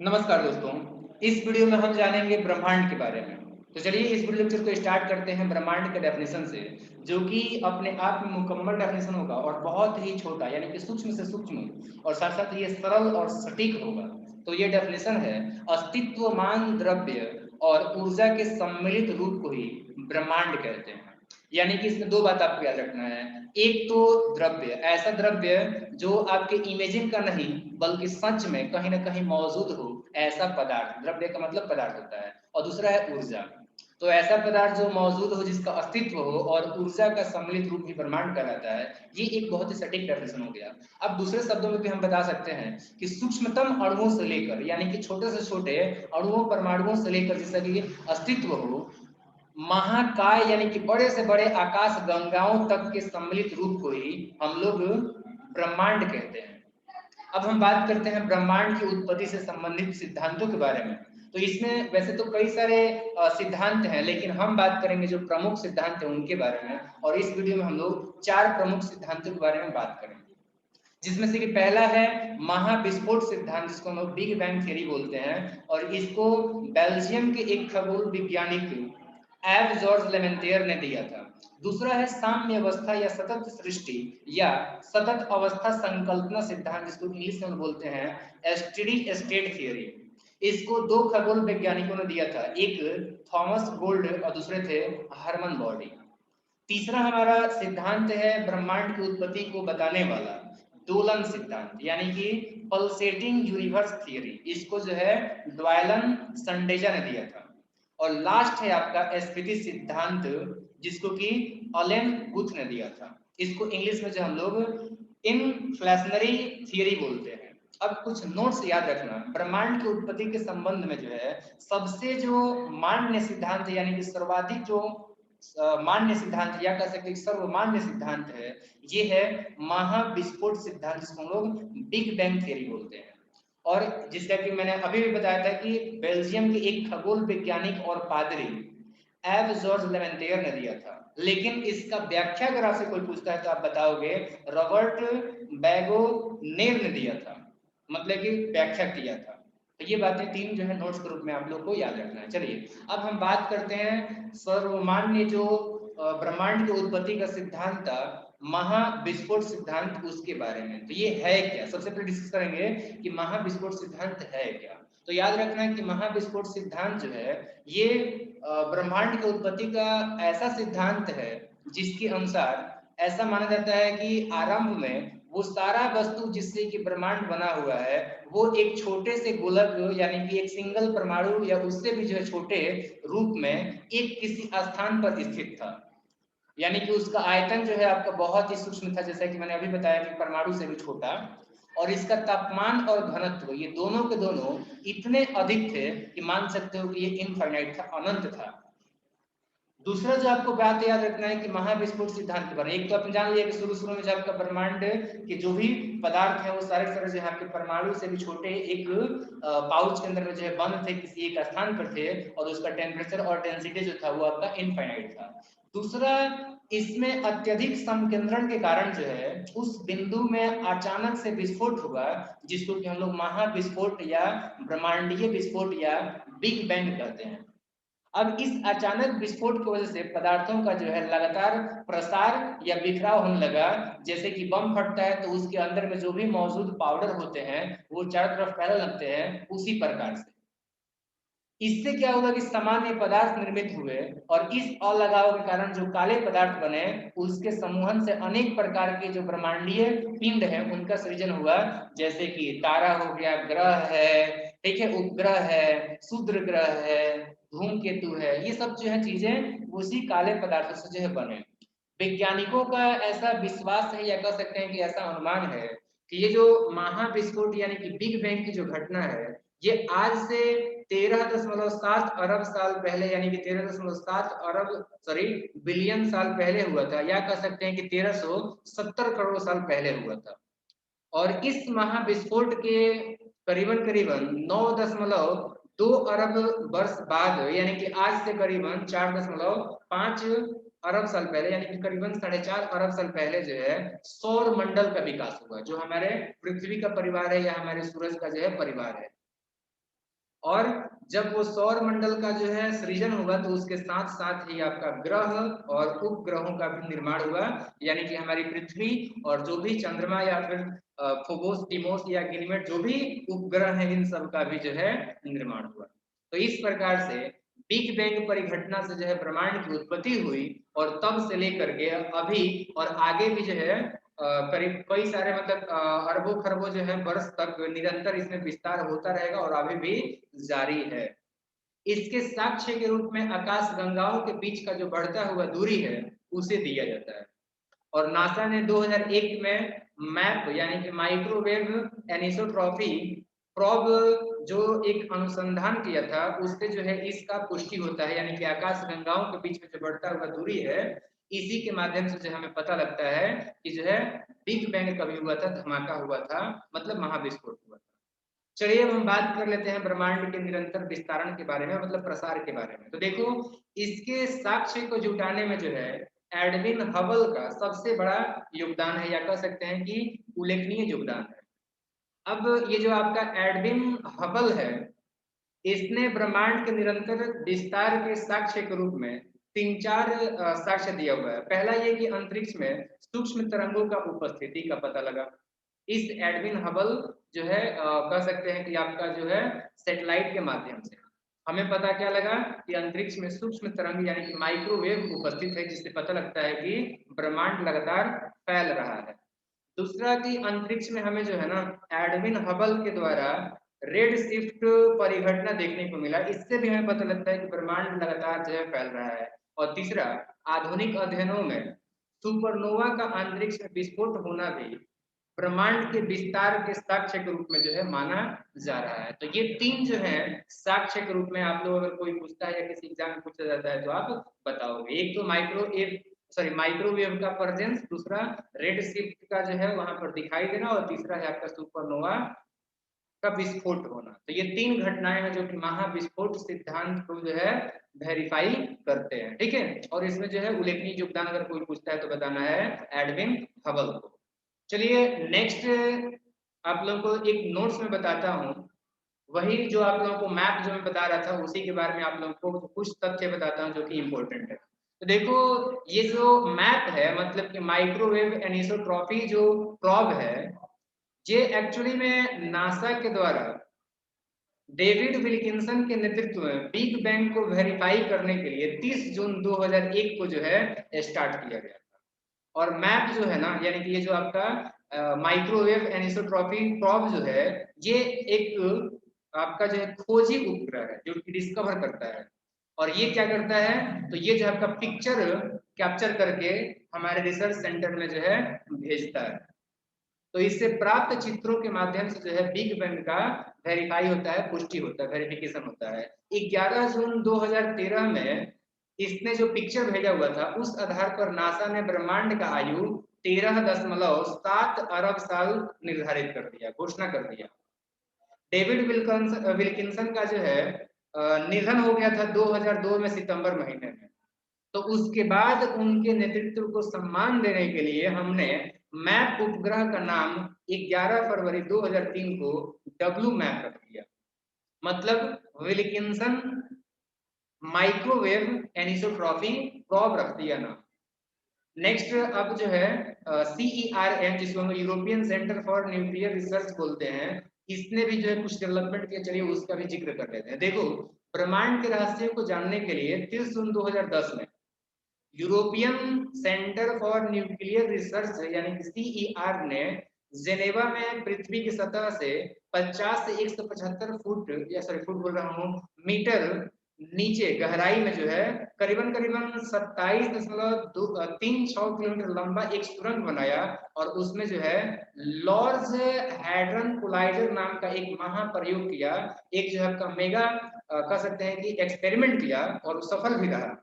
नमस्कार दोस्तों। इस वीडियो में हम जानेंगे ब्रह्मांड के बारे में। तो चलिए इस वीडियो लेक्चर को स्टार्ट करते हैं ब्रह्मांड के डेफिनेशन से, जो कि अपने आप में मुकम्मल डेफिनेशन होगा और बहुत ही छोटा यानी कि सूक्ष्म से सूक्ष्म और साथ साथ ये सरल और सटीक होगा। तो ये डेफिनेशन है, अस्तित्वमान द्रव्य और ऊर्जा के सम्मिलित रूप को ही ब्रह्मांड कहते हैं। यानी कि इसमें दो बात आपको याद रखना है। एक तो द्रव्य, ऐसा द्रव्य जो आपके इमेजिन का नहीं बल्कि सच में कहीं ना कहीं मौजूद हो, ऐसा पदार्थ। द्रव्य का मतलब पदार्थ होता है। और दूसरा है ऊर्जा। तो ऐसा पदार्थ जो मौजूद हो, जिसका अस्तित्व हो और ऊर्जा का सम्मिलित रूप ही ब्रह्मांड कहलाता है। ये एक बहुत ही सटीक डेफिनेशन हो गया। अब दूसरे शब्दों में भी हम बता सकते हैं कि सूक्ष्मतम अणुओं से लेकर यानी कि छोटे से छोटे अणुओं परमाणुओं से लेकर जिसका कि अस्तित्व हो, महाकाय यानी कि बड़े से बड़े आकाश गंगाओं तक के सम्मिलित रूप को ही हम लोग ब्रह्मांड कहते हैं। अब हम बात करते हैं ब्रह्मांड की उत्पत्ति से संबंधित सिद्धांतों के बारे में। तो इसमें वैसे तो कई सारे सिद्धांत हैं, लेकिन हम बात करेंगे जो प्रमुख सिद्धांत हैं उनके बारे में। और इस वीडियो में हम लोग 4 प्रमुख सिद्धांतों के बारे में बात करेंगे, जिसमें से कि पहला है महाविस्फोट सिद्धांत, जिसको हम लोग बिग बैंग थ्योरी बोलते हैं। और इसको बेल्जियम के एक खगोल वैज्ञानिक एव जॉर्ज लेमेंटियर ने दिया था। दूसरा है साम्य अवस्था या सतत सृष्टि या सतत अवस्था संकल्पना सिद्धांत, जिसको इंग्लिश में बोलते हैं स्टेडी स्टेट थियरी। इसको 2 खगोल वैज्ञानिकों ने दिया था, एक थॉमस गोल्ड और दूसरे थे हरमन बॉडी। तीसरा हमारा सिद्धांत है ब्रह्मांड की उत्पत्ति को बताने वाला दोलन सिद्धांत, यानी कि पल्सेटिंग यूनिवर्स थियरी। इसको जो है ड्वायलन संडेजा ने दिया था। और लास्ट है आपका स्फीति सिद्धांत, जिसको कि अलेन गुथ ने दिया था। इसको इंग्लिश में जो हम लोग इनफ्लेशनरी थियरी बोलते हैं। अब कुछ नोट्स याद रखना, ब्रह्मांड की उत्पत्ति के संबंध में जो है सबसे जो मान्य सिद्धांत यानी कि सर्वाधिक जो मान्य सिद्धांत या कह सकते हैं सर्वमान्य सिद्धांत है, ये है महाविस्फोट सिद्धांत, जिसको हम लोग बिग बैंग थियरी बोलते हैं। और जिसका कि मैंने अभी भी बताया था कि बेल्जियम के एक खगोल वैज्ञानिक और पादरी एव जॉर्ज लेमेंटियर ने दिया था। लेकिन इसका व्याख्या अगर आपसे कोई पूछता है तो आप बताओगे रॉबर्ट बैगोनेर ने दिया था, मतलब कि व्याख्या किया था। तो ये बातें 3 जो है नोट्स के रूप में आप लोग को याद रखना है। चलिए अब हम बात करते हैं सर्वमान्य जो ब्रह्मांड की उत्पत्ति का सिद्धांत था, महाविस्फोट सिद्धांत, उसके बारे में। तो ये है क्या, सबसे पहले डिस्कस करेंगे कि महाविस्फोट सिद्धांत है क्या। तो याद रखना है कि महाविस्फोट सिद्धांत जो है ये ब्रह्मांड की उत्पत्ति का ऐसा सिद्धांत है जिसके अनुसार ऐसा माना जाता है कि आरंभ में वो सारा वस्तु जिससे कि ब्रह्मांड बना हुआ है, वो एक छोटे से गोलक यानी कि एक सिंगल परमाणु या उससे भी जो है छोटे रूप में एक किसी स्थान पर स्थित था। यानी कि उसका आयतन जो है आपका बहुत ही सूक्ष्म था, जैसा कि मैंने अभी बताया कि परमाणु से भी छोटा। और इसका तापमान और घनत्व ये दोनों के दोनों इतने अधिक थे कि मान सकते हो कि ये इनफाइनाइट था, अनंत था। दूसरा जो आपको बात याद रखना है कि महाविस्फोट सिद्धांत के बारे में, एक तो आपने जान लिया कि शुरू शुरू में जो आपका ब्रह्मांड के जो भी पदार्थ है वो सारे सारे जो है आपके परमाणु से भी छोटे एक पाउच के अंदर में जो है बंद थे, किसी एक स्थान पर थे, और उसका टेम्परेचर और डेंसिटी जो था वो आपका इनफाइनाइट था। दूसरा, इसमें अत्यधिक समकेंद्रण के कारण जो है उस बिंदु में अचानक से विस्फोट हुआ, जिसको कि हम लोग महाविस्फोट या ब्रह्मांडीय विस्फोट या बिग बैंग कहते हैं। अब इस अचानक विस्फोट की वजह से पदार्थों का जो है लगातार प्रसार या बिखराव होने लगा। जैसे कि बम फटता है तो उसके अंदर में जो भी मौजूद पाउडर होते हैं वो चारों तरफ फैलने लगते हैं, उसी प्रकार से इससे क्या होगा कि सामान्य पदार्थ निर्मित हुए। और इस अलगाव के कारण जो काले पदार्थ बने, उसके समूहन से अनेक प्रकार के जो ब्रह्मांडीय पिंड है उनका सृजन हुआ। जैसे कि तारा हो गया, ग्रह है, ठीक है, उपग्रह है, क्षुद्र ग्रह है, धूमकेतु है, ये सब जो है चीजें उसी काले पदार्थों से जो है बने। वैज्ञानिकों का ऐसा विश्वास है या कह सकते हैं कि ऐसा अनुमान है कि ये जो महाविस्फोट यानी कि बिग बैंग की जो घटना है, ये आज से 13.7 अरब साल पहले यानी कि 13.7 अरब सॉरी बिलियन साल पहले हुआ था, या कह सकते हैं कि 1370 करोड़ साल पहले हुआ था। और इस महाविस्फोट के करीबन करीबन 9.2 अरब वर्ष बाद यानी कि आज से करीबन 4.5 अरब साल पहले यानी कि करीबन 4.5 अरब साल पहले जो है सौर मंडल का विकास हुआ, जो हमारे पृथ्वी का परिवार है या हमारे सूरज का जो है परिवार है। और जब वो सौर मंडल का जो है सृजन हुआ तो उसके साथ साथ ही आपका ग्रह और उपग्रहों का भी निर्माण हुआ, यानी कि हमारी पृथ्वी और जो भी चंद्रमा या फिर फोबोस, टिमोस या गिनीमेड जो भी उपग्रह है, इन सब का भी जो है निर्माण हुआ। तो इस प्रकार से बिग बैंग परिघटना से जो है ब्रह्मांड की उत्पत्ति हुई और तब से लेकर के अभी और आगे भी जो है करीब कई सारे मतलब अरबों खरबों जो है वर्ष तक निरंतर इसमें विस्तार होता रहेगा और अभी भी जारी है। इसके साक्ष्य के रूप में आकाश गंगाओं के बीच का जो बढ़ता हुआ दूरी है उसे दिया जाता है। और नासा ने 2001 में मैप यानी कि माइक्रोवेव एनिसोट्रॉपी प्रोब जो एक अनुसंधान किया था उससे जो है इसका पुष्टि होता है, यानी कि आकाश गंगाओं के बीच में जो बढ़ता हुआ दूरी है इसी के माध्यम से जो हमें पता लगता है कि जो है बिग बैंग कभी हुआ था, धमाका हुआ था, मतलब महाविस्फोट हुआ था। चलिए अब हम बात कर लेते हैं ब्रह्मांड के निरंतर विस्तारण के बारे में, मतलब प्रसार के बारे में। तो देखो इसके साक्ष्य को जुटाने में जो है एडविन हबल का सबसे बड़ा योगदान है, या कह सकते हैं कि उल्लेखनीय योगदान है। अब ये जो आपका एडविन हबल है इसने ब्रह्मांड के निरंतर विस्तार के साक्ष्य के रूप में तीन चार साक्ष्य दिया हुआ है। पहला ये कि अंतरिक्ष में सूक्ष्म तरंगों का उपस्थिति का पता लगा। इस एडविन हबल जो है कह सकते हैं कि आपका जो है सैटेलाइट के माध्यम से हमें पता क्या लगा कि अंतरिक्ष में सूक्ष्म तरंग यानी कि माइक्रोवेव उपस्थित है, जिससे पता लगता है कि ब्रह्मांड लगातार फैल रहा है। दूसरा कि अंतरिक्ष में हमें जो है ना एडविन हबल के द्वारा रेड शिफ्ट परिघटना देखने को मिला, इससे भी हमें पता लगता है कि ब्रह्मांड लगातार जो है फैल रहा है। और तीसरा, आधुनिक अध्ययनों में सुपरनोवा का अंतरिक्ष में विस्फोट होना भी ब्रह्मांड के विस्तार के साक्ष्य के रूप में जो है माना जा रहा है। तो ये तीन जो है साक्ष्य के रूप में आप लोग अगर कोई पूछता है या किसी एग्जाम में पूछा जाता है तो आप बताओगे। एक तो माइक्रोवेव का प्रेजेंस, दूसरा रेड शिफ्ट का जो है वहां पर दिखाई देना, और तीसरा है आपका सुपरनोवा का विस्फोट होना। तो ये तीन घटनाएं हैं जो कि महाविस्फोट सिद्धांत को जो है वेरीफाई करते हैं। ठीक है, और इसमें जो है उल्लेखनीय योगदान अगर कोई पूछता है तो बताना है एडविन हबल को। चलिए नेक्स्ट आप लोगों को एक नोट्स में बताता हूँ, वही जो आप लोगों को मैप जो मैं बता रहा था उसी के बारे में आप लोगों को कुछ तथ्य बताता हूँ जो कि इम्पोर्टेंट है। तो देखो ये जो मैप है मतलब कि माइक्रोवेव एनिसोट्रॉपी जो प्रोब है, ये एक्चुअली में नासा के द्वारा डेविड विल्किंसन के नेतृत्व में बिग बैंग को वेरीफाई करने के लिए 30 जून 2001 को जो है स्टार्ट किया गया था। और मैप जो है ना यानी कि ये जो आपका माइक्रोवेव एनिसोट्रॉपी प्रोब जो है ये एक आपका जो है खोजी उपग्रह है जो कि डिस्कवर करता है। और ये क्या करता है, तो ये जो आपका पिक्चर कैप्चर करके हमारे रिसर्च सेंटर में जो है भेजता है। तो इससे प्राप्त चित्रों के माध्यम से जो है बिग बैंग का वेरीफाई होता है, पुष्टि होता है, वेरिफिकेशन होता है। 11 जून 2013 में इसने जो पिक्चर भेजा हुआ था उस आधार पर नासा ने ब्रह्मांड का आयु 13.7 अरब साल निर्धारित कर दिया, घोषणा कर दिया। डेविड विल्किंसन का जो है निधन हो गया था 2002 में सितंबर महीने में। तो उसके बाद उनके नेतृत्व को सम्मान देने के लिए हमने मैप उपग्रह का नाम 11 फरवरी 2003 को डब्ल्यू मैप रख दिया, मतलब विल्किंसन माइक्रोवेव एनिसोट्रॉपी प्रोब रख दिया नाम। नेक्स्ट अब जो है CERN जिसको हम European centre for nuclear research बोलते हैं, इसने भी जो है कुछ डेवलपमेंट किया, चलिए उसका भी जिक्र कर लेते हैं। देखो ब्रह्मांड के रहस्यों को जानने के लिए 30 जून 2010 में European centre for nuclear research यानी कि CER ने जेनेवा में पृथ्वी की सतह से 50 से 175 फुट या सॉरी फुट बोल रहा हूँ मीटर नीचे गहराई में जो है करीबन करीबन 27.36 किलोमीटर लंबा एक सुरंग बनाया, और उसमें जो है लॉर्ज हैड्रन कोलाइडर नाम का एक महाप्रयोग किया, एक जो है आपका मेगा कह सकते हैं कि एक्सपेरिमेंट किया, और वो सफल भी रहा।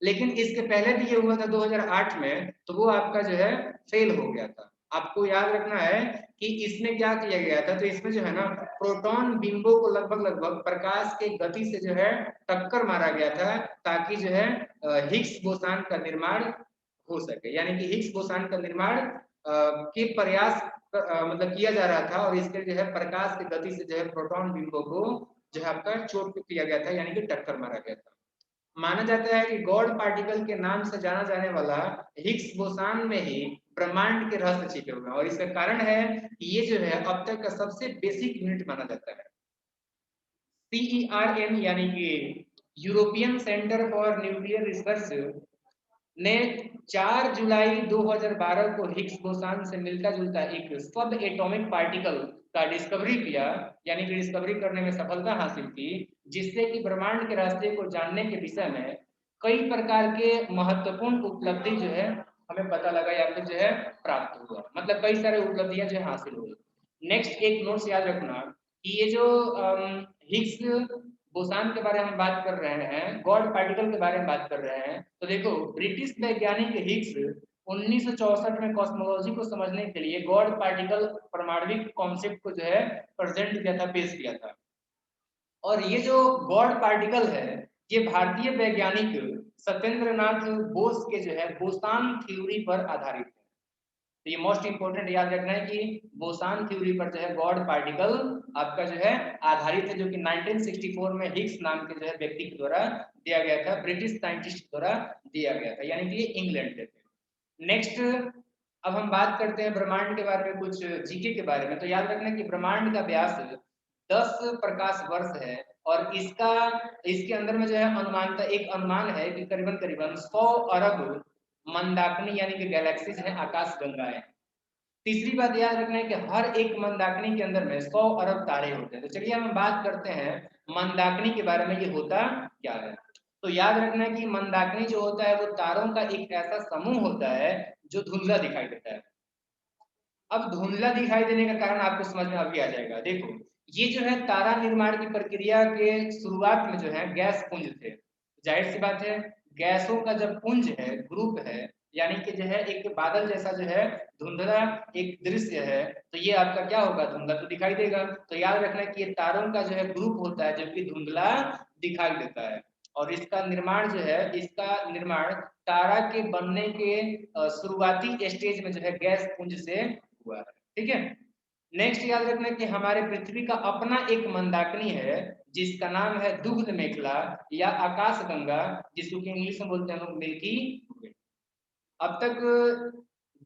लेकिन इसके पहले भी ये हुआ था 2008 में, तो वो आपका जो है फेल हो गया था। आपको याद रखना है कि इसमें क्या किया गया था, तो इसमें जो है ना प्रोटॉन बिंबों को लगभग लगभग प्रकाश के गति से जो है टक्कर मारा गया था, ताकि जो है हिग्स बोसान का निर्माण हो सके, यानी कि हिग्स बोसान का निर्माण के प्रयास मतलब किया जा रहा था, और इसके जो है प्रकाश की गति से जो है प्रोटॉन बिंबों को जो है आपका चोट किया गया था, यानी कि टक्कर मारा गया था। माना जाता है कि गॉड पार्टिकल के नाम से जाना जाने वाला हिग्स बोसान में ही ब्रह्मांड के रहस्य छिपे हुए हैं, और इसका कारण है कि ये जो है अब तक का सबसे बेसिक यूनिट माना जाता है। CERN यानी कि European centre for nuclear research ने 4 जुलाई 2012 को हिग्स बोसान से मिलता जुलता एक सब एटॉमिक पार्टिकल का डिस्कवरी किया, यानी कि डिस्कवरी करने में सफलता हासिल की, जिससे कि ब्रह्मांड के रास्ते को जानने के विषय में कई प्रकार के महत्वपूर्ण उपलब्धि जो है हमें पता लगा या फिर जो है प्राप्त हुआ, मतलब कई सारे उपलब्धियां जो है हासिल हुई। नेक्स्ट एक नोट्स याद रखना कि ये जो हिग्स बोसान के बारे में बात कर रहे हैं, गॉड पार्टिकल के बारे में बात कर रहे हैं, तो देखो ब्रिटिश वैज्ञानिक हिग्स 1964 में कॉस्मोलॉजी को समझने के लिए गॉड पार्टिकल परमाणविक कॉन्सेप्ट को जो है प्रेजेंट किया था, पेश किया था। और ये जो गॉड पार्टिकल है, ये भारतीय वैज्ञानिक सत्येंद्र नाथ बोस के जो है बोसान थ्योरी पर आधारित है। तो ये मोस्ट इंपोर्टेंट याद रखना है कि बोसान थ्योरी पर जो है गॉड पार्टिकल आपका जो है आधारित है, जो कि 1964 में हिग्स नाम के जो है व्यक्ति के द्वारा दिया गया था, ब्रिटिश साइंटिस्ट द्वारा दिया गया था, यानी कि ये इंग्लैंड के थे। नेक्स्ट अब हम बात करते हैं ब्रह्मांड के बारे में, कुछ जीके के बारे में। तो याद रखना कि ब्रह्मांड का व्यास 10 प्रकाश वर्ष है, और इसका इसके अंदर में जो है अनुमानता एक अनुमान है कि करीबन करीबन 100 अरब मंदाकिनी यानी कि गैलेक्सीज है, आकाश गंगाएं। तीसरी बात याद रखना है कि हर एक मंदाकिनी के अंदर में 100 अरब तारे होते हैं। तो चलिए हम बात करते हैं मंदाकिनी के बारे में, ये होता क्या है। तो याद रखना है कि मंदाकिनी जो होता है वो तारों का एक ऐसा समूह होता है जो धुंधला दिखाई देता है। अब धुंधला दिखाई देने का कारण आपको समझ में अभी आ जाएगा। देखो ये जो है तारा निर्माण की प्रक्रिया के शुरुआत में जो है गैस पुंज थे। जाहिर सी बात है, गैसों का जब पुंज है, ग्रुप है, यानी कि जो है एक बादल जैसा जो है धुंधला एक दृश्य है, तो ये आपका क्या होगा, धुंधला तो दिखाई देगा। तो याद रखना कि ये तारों का जो है ग्रुप होता है जबकि धुंधला दिखाई देता है। और इसका निर्माण जो है, इसका निर्माण तारा के बनने के शुरुआती स्टेज में जो है गैस पुंज से हुआ है। ठीक है। नेक्स्ट याद रखना कि हमारे पृथ्वी का अपना एक मंदाकिनी है जिसका नाम है दुग्ध मेखला या आकाश गंगा, जिसको कि इंग्लिश में बोलते हैं लोग मिल्की वे। अब तक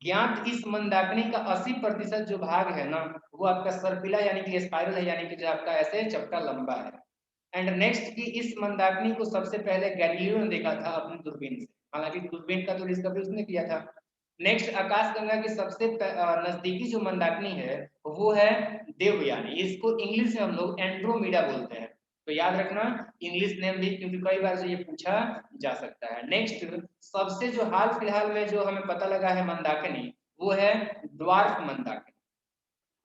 ज्ञात इस मंदाकिनी का 80% जो भाग है ना, वो आपका सर्पिला यानी कि स्पाइरल है, यानी कि जो आपका ऐसे चपटा लंबा है। एंड नेक्स्ट की इस मंदाकिनी को सबसे पहले गैलीलियो ने देखा था अपनी दूरबीन से, हालांकि दूरबीन का तो डिस्कवरी उसने किया था। नेक्स्ट आकाशगंगा की सबसे नजदीकी जो मंदाकिनी है वो है देवयानी, इसको इंग्लिश में हम लोग एंड्रोमीडा बोलते हैं। तो याद रखना इंग्लिश नेम भी, क्योंकि कई बार से ये पूछा जा सकता है। नेक्स्ट सबसे जो हाल फिलहाल में जो हमें पता लगा है मंदाकिनी, वो है ड्वार्फ मंदाकिनी।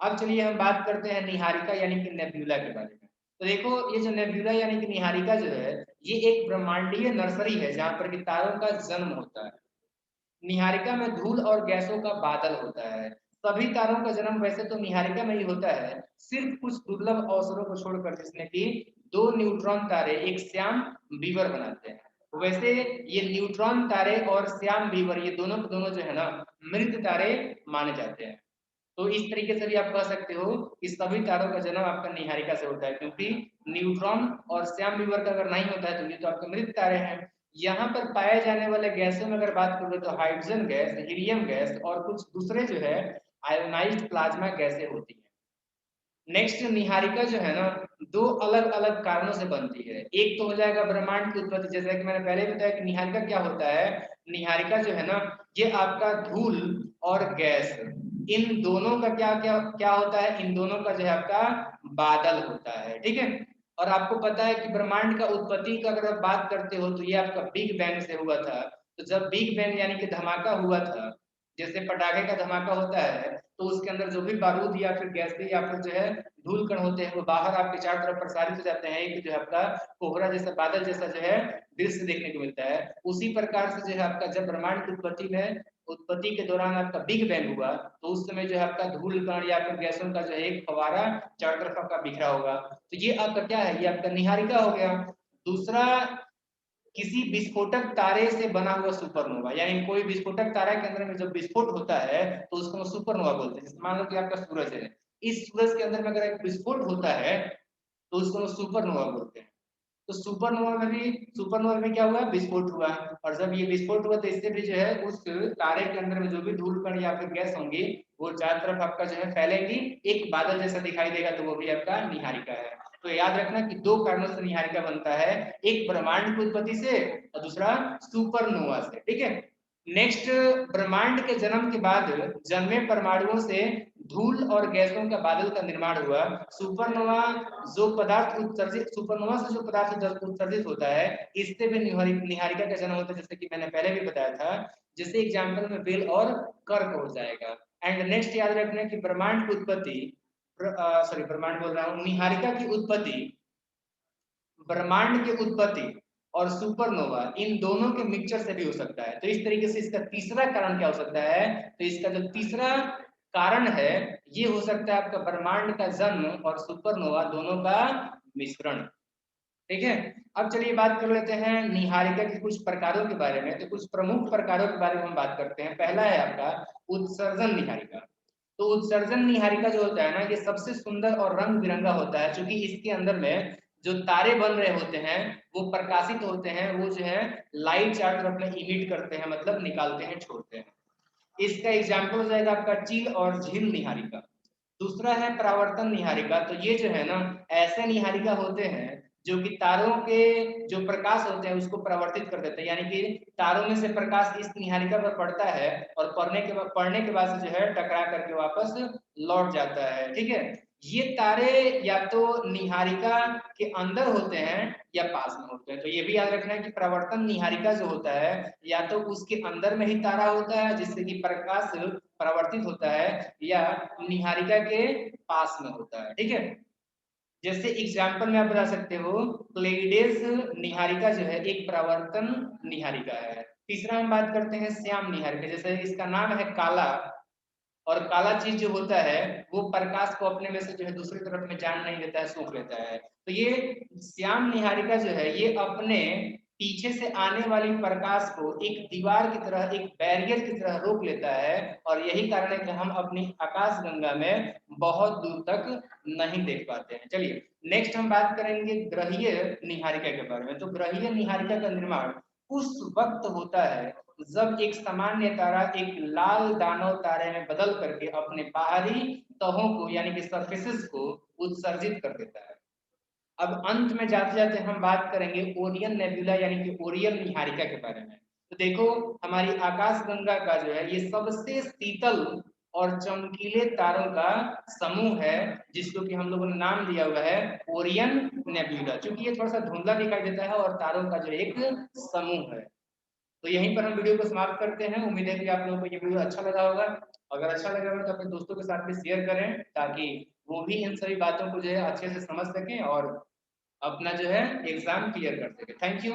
अब चलिए हम बात करते हैं निहारिका यानी कि नेब्यूला के बारे में। तो देखो ये जो नेब्यूला यानी कि निहारिका जो है, ये एक ब्रह्मांडीय नर्सरी है जहां पर कि तारों का जन्म होता है। निहारिका में धूल और गैसों का बादल होता है। सभी तारों का जन्म वैसे तो निहारिका में ही होता है, सिर्फ कुछ दुर्लभ अवसरों को छोड़कर, जिसमें कि 2 न्यूट्रॉन तारे एक श्याम बीवर बनाते हैं। वैसे ये न्यूट्रॉन तारे और श्याम बीवर ये दोनों के दोनों जो है ना मृत तारे माने जाते हैं। तो इस तरीके से भी आप कह सकते हो कि सभी तारों का जन्म आपका निहारिका से होता है, क्योंकि न्यूट्रॉन और श्याम बीवर का अगर नहीं होता है तो ये तो आपके मृत तारे हैं। यहाँ पर पाए जाने वाले गैसों में अगर बात करोगे तो हाइड्रोजन गैस, हीलियम गैस और कुछ दूसरे जो है आयोनाइज्ड प्लाज्मा गैसें होती हैं। नेक्स्ट निहारिका जो है ना दो अलग अलग कारणों से बनती है। एक तो हो जाएगा ब्रह्मांड की उत्पत्ति, जैसा कि मैंने पहले बताया कि निहारिका क्या होता है। निहारिका जो है ना ये आपका धूल और गैस, इन दोनों का क्या क्या क्या होता है, इन दोनों का जो है आपका बादल होता है। ठीक है। और आपको पता है कि ब्रह्मांड का उत्पत्ति का अगर आप बात करते हो तो ये आपका बिग बैंग से हुआ था। तो जब बिग बैंग यानी कि धमाका हुआ था, जैसे पटाखे का धमाका होता है, तो उसके अंदर जो भी बारूद या फिर गैसें या फिर जो है धूल कण होते हैं वो बाहर आपके चारों तरफ प्रसारित हो जाते हैं, एक जो है आपका कोहरा जैसा बादल जैसा जो है दृश्य देखने को मिलता है। उसी प्रकार से जो है आपका जब ब्रह्मांड की उत्पत्ति के दौरान आपका बिग बैंग हुआ, तो उस समय जो है आपका धूल कण या फिर गैसों का जो है एक फवारा चारों तरफ आपका बिखरा होगा। तो ये आपका क्या है, ये आपका निहारिका हो गया। दूसरा, किसी विस्फोटक तारे से बना हुआ सुपरनोवा, यानी कोई विस्फोटक तारा के अंदर में जब विस्फोट होता है तो उसको सुपरनोवा बोलते हैं। जैसे मान लो कि आपका सूरज है, इस सूरज के अंदर में अगर एक विस्फोट होता है तो उसको सुपरनोवा बोलते हैं। तो सुपरनोवा में क्या हुआ, विस्फोट हुआ, और जब ये विस्फोट हुआ तो इससे भी जो है उस तारे के अंदर में जो भी धूल कण या फिर गैस होंगी वो चारों तरफ आपका जो है फैलेंगी, एक बादल जैसा दिखाई देगा, तो वो भी आपका निहारिका है। तो याद रखना कि दो कारणों से निहारिका बनता है, एक ब्रह्मांड की उत्पत्ति से और दूसरा सुपरनोवा से। ठीक है, नेक्स्ट, ब्रह्मांड के जन्म के बाद जन्मे परमाणुओं से धूल और गैसों का बादल का निर्माण हुआ। सुपरनोवा जो पदार्थ उत्सर्जित सुपरनोवा से जो पदार्थ उत्सर्जित होता है, इससे भी निहारिका का जन्म होता है, जैसे कि मैंने पहले भी बताया था। जैसे एग्जाम्पल में बेल और कर्क हो जाएगा। एंड नेक्स्ट याद रखना कि ब्रह्मांड की उत्पत्ति, सॉरी ब्रह्मांड बोल रहा हूँ, निहारिका की उत्पत्ति, ब्रह्मांड की उत्पत्ति और सुपरनोवा इन दोनों के मिक्सचर से भी हो सकता है। तो इस तरीके से इसका तीसरा कारण क्या हो सकता है, तो इसका जो तीसरा कारण है ये हो सकता है आपका ब्रह्मांड का जन्म और सुपरनोवा दोनों का मिश्रण। ठीक है, अब चलिए बात कर लेते हैं निहारिका के कुछ प्रकारों के बारे में। तो कुछ प्रमुख प्रकारों के बारे में हम बात करते हैं। पहला है आपका उत्सर्जन निहारिका। तो उत्सर्जन निहारिका जो होता है ना, ये सबसे सुंदर और रंग बिरंगा होता है, क्योंकि इसके अंदर में जो तारे बन रहे होते हैं वो प्रकाशित होते हैं, वो जो है लाइट चारों तरफ में इमिट करते हैं, मतलब निकालते हैं, छोड़ते हैं। इसका एग्जाम्पल हो जाएगा आपका चील और झील निहारिका। दूसरा है परावर्तन निहारिका। तो ये जो है ना, ऐसे निहारिका होते हैं जो कि तारों के जो प्रकाश होते हैं उसको परावर्तित कर देते हैं, यानी कि तारों में से प्रकाश इस निहारिका पर पड़ता है और पड़ने के बाद से जो है टकरा करके वापस लौट जाता है। ठीक है, ये तारे या तो निहारिका के अंदर होते हैं या पास में होते हैं। तो ये भी याद रखना है कि परावर्तन निहारिका जो होता है या तो उसके अंदर में ही तारा होता है जिससे कि प्रकाश परावर्तित होता है, या निहारिका के पास में होता है। ठीक है, जैसे एग्जाम्पल में आप बता सकते हो, प्लेइडेस निहारिका जो है एक परावर्तन निहारिका है। तीसरा हम बात करते हैं श्याम निहारिका। जैसे इसका नाम है काला, और काला चीज जो होता है वो प्रकाश को अपने में से जो है दूसरी तरफ में जान नहीं देता है, सूख लेता है। तो ये श्याम निहारिका जो है ये अपने पीछे से आने वाली प्रकाश को एक दीवार की तरह, एक बैरियर की तरह रोक लेता है, और यही कारण है कि हम अपनी आकाश गंगा में बहुत दूर तक नहीं देख पाते हैं। चलिए नेक्स्ट हम बात करेंगे ग्रहीय निहारिका के बारे में। तो ग्रहीय निहारिका का निर्माण उस वक्त होता है जब एक सामान्य तारा एक लाल दानव तारे में बदल करके अपने बाहरी तहों को यानी कि सरफेसेस को उत्सर्जित कर देता है। अब अंत में जाते जाते हम बात करेंगे ओरियन नेबुला यानी कि ओरियन निहारिका के बारे में। तो देखो, हमारी आकाश गंगा का जो है ये सबसे शीतल और चमकीले तारों का समूह है, जिसको कि हम लोगों ने नाम दिया हुआ है ओरियन नेबुला, क्योंकि ये थोड़ा सा धुंधला दिखाई देता है और तारों का जो एक समूह है। तो यहीं पर हम वीडियो को समाप्त करते हैं। उम्मीद है कि आप लोगों को ये वीडियो अच्छा लगा होगा। अगर अच्छा लगा हो तो अपने दोस्तों के साथ भी शेयर करें, ताकि वो भी इन सभी बातों को जो है अच्छे से समझ सकें और अपना जो है एग्जाम क्लियर कर सके। Thank you.